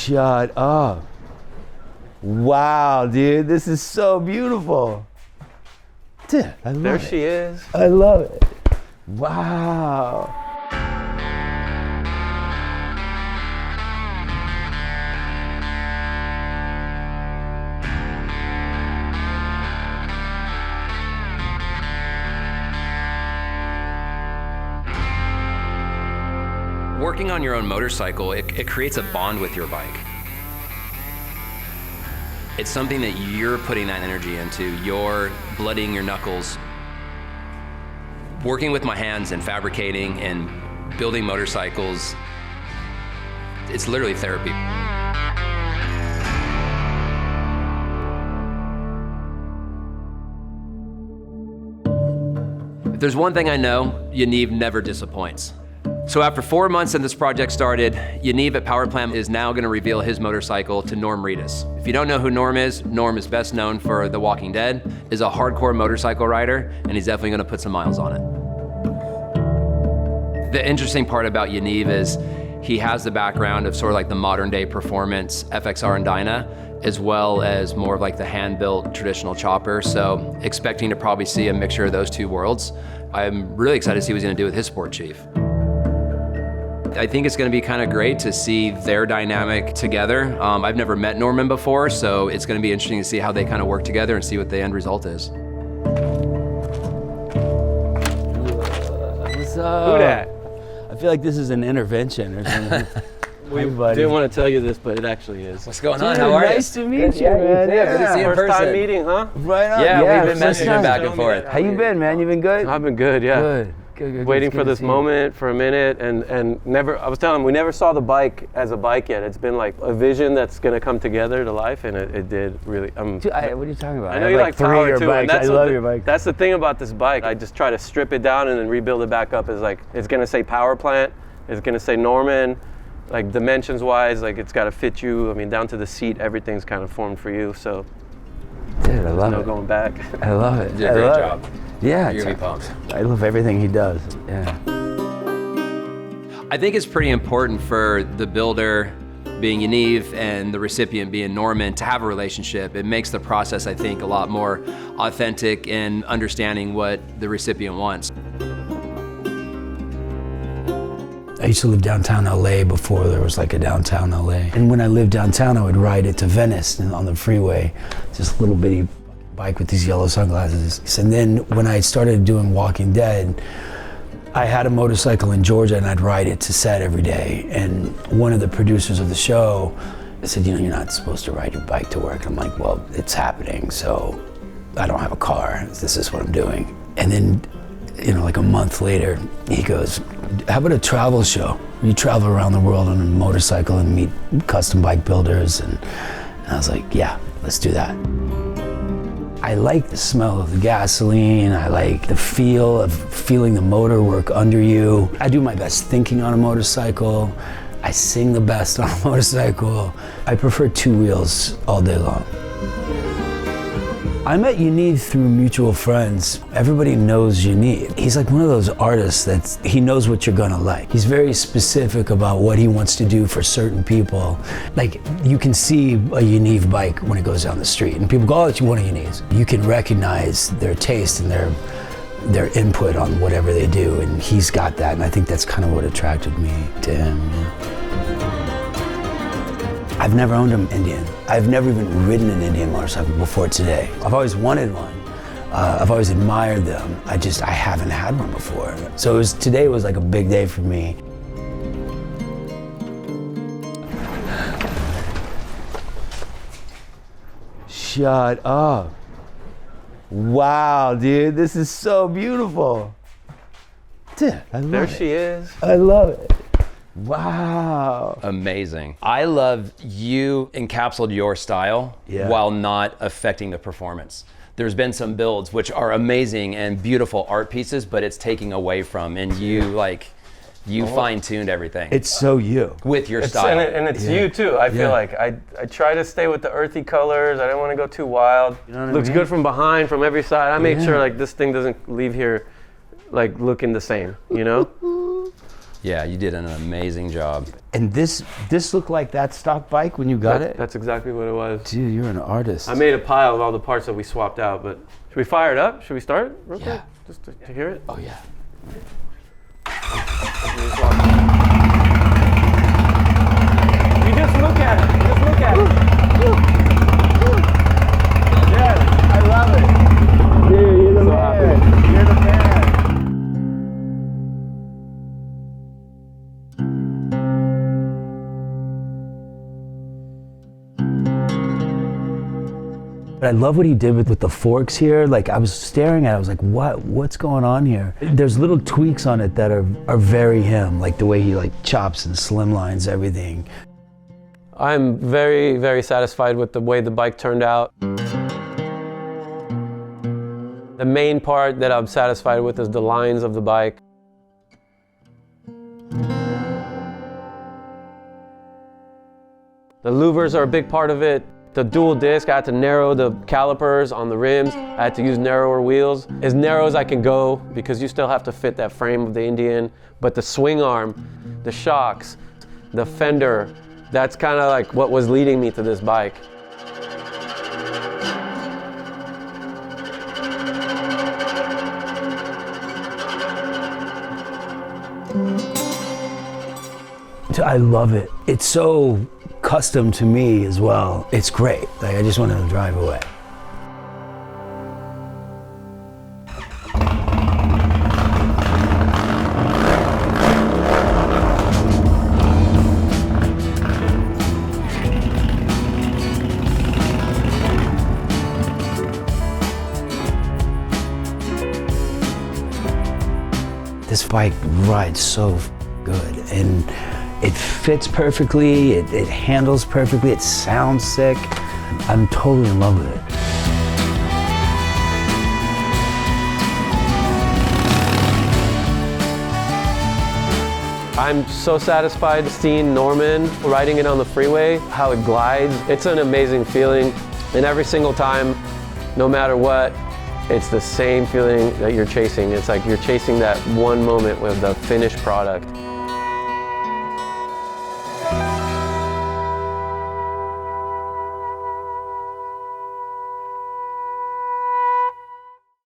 Shut up. Wow, dude, this is so beautiful. Dude, I love it. There she is. I love it. Wow. Working on your own motorcycle, it creates a bond with your bike. It's something that you're putting that energy into. You're blooding your knuckles. Working with my hands and fabricating and building motorcycles, it's literally therapy. If there's one thing I know, Yaniv never disappoints. So after 4 months and this project started, Yaniv at Powerplant is now gonna reveal his motorcycle to Reedus. If you don't know who Norm is best known for The Walking Dead, is a hardcore motorcycle rider, and he's definitely gonna put some miles on it. The interesting part about Yaniv is he has the background of sort of like the modern day performance FXR and Dyna, as well as more of like the hand-built traditional chopper. So expecting to probably see a mixture of those two worlds. I'm really excited to see what he's gonna do with his sport chief. I think it's gonna be kind of great to see their dynamic together. I've never met Norman before, so it's gonna be interesting to see how they kind of work together and see what the end result is. What's up? Who that? I feel like this is an intervention or something. We Hi, didn't want to tell you this, but it actually is. What's going on? Dude, How are nice to meet you, man. Good to see you in First time person. meeting, huh? Right on. Yeah, we've been first messaging time. back and forth. How you been, man? You been good? I've been good, yeah. Good. Waiting It's for good to this see you. moment for a minute, and never. I was telling him we never saw the bike as a bike yet. It's been like a vision that's gonna come together to life, and it did really. Dude, what are you talking about? I know have you like three power of your too, bikes. and that's I love your bike. That's the thing about this bike. I just try to strip it down and then rebuild it back up. Is like it's gonna say Powerplant, it's gonna say Norman, like dimensions wise, like it's gotta fit you. I mean, down to the seat, everything's kind of formed for you. So Dude, I love no it. going back. I love it. You did a great job. Yeah, You're gonna be pumped. I love everything he does. Yeah. I think it's pretty important for the builder, being Yaniv, and the recipient being Norman, to have a relationship. It makes the process, I think, a lot more authentic in understanding what the recipient wants. I used to live downtown LA before there was like a downtown LA. And when I lived downtown, I would ride it to Venice and on the freeway, just a little bitty bike with these yellow sunglasses. And then when I started doing Walking Dead, I had a motorcycle in Georgia and I'd ride it to set every day. And one of the producers of the show said, you're not supposed to ride your bike to work. I'm like, well, it's happening, so I don't have a car. This is what I'm doing. And then, like a month later, he goes, how about a travel show? You travel around the world on a motorcycle and meet custom bike builders. And I was like, yeah, let's do that. I like the smell of the gasoline. I like the feel of feeling the motor work under you. I do my best thinking on a motorcycle. I sing the best on a motorcycle. I prefer two wheels all day long. I met Yaniv through mutual friends. Everybody knows Yaniv. He's like one of those artists he knows what you're gonna like. He's very specific about what he wants to do for certain people. Like, you can see a Yaniv bike when it goes down the street and people go, oh, it's one of Yaniv's. You can recognize their taste and their input on whatever they do, and he's got that, and I think that's kind of what attracted me to him. Yeah. I've never owned an Indian. I've never even ridden an Indian motorcycle before today. I've always wanted one. I've always admired them. I haven't had one before. So today was like a big day for me. Shut up. Wow, dude, this is so beautiful. Dude, I love it. There she is. I love it. Wow. Amazing. I love you encapsulated your style while not affecting the performance. There's been some builds which are amazing and beautiful art pieces, but it's taking away from, and you fine-tuned everything. It's so you. With your style. And it's you too. I feel like I try to stay with the earthy colors. I don't want to go too wild. You know what Looks I mean? good from behind, from every side. I make sure like this thing doesn't leave here like looking the same, Yeah, you did an amazing job. And this looked like that stock bike when you got it? That's exactly what it was. Dude, you're an artist. I made a pile of all the parts that we swapped out, but should we fire it up? Should we start it real quick? Yeah. Just to hear it? Oh, yeah. You just look at it. Just look at it. Yes, I love it. Dude, you're the man. You're the man. But I love what he did with the forks here. Like, I was staring at it, I was like, what's going on here? There's little tweaks on it that are very him, like the way he like chops and slimlines everything. I'm very, very satisfied with the way the bike turned out. The main part that I'm satisfied with is the lines of the bike. The louvers are a big part of it. The dual disc, I had to narrow the calipers on the rims. I had to use narrower wheels. As narrow as I can go, because you still have to fit that frame of the Indian. But the swing arm, the shocks, the fender, that's kind of like what was leading me to this bike. I love it. It's so custom to me as well. It's great. Like, I just wanted to drive away. This bike rides so good, and it fits perfectly, it handles perfectly, it sounds sick. I'm totally in love with it. I'm so satisfied seeing Norman riding it on the freeway, how it glides. It's an amazing feeling, and every single time, no matter what, it's the same feeling that you're chasing. It's like you're chasing that one moment with the finished product.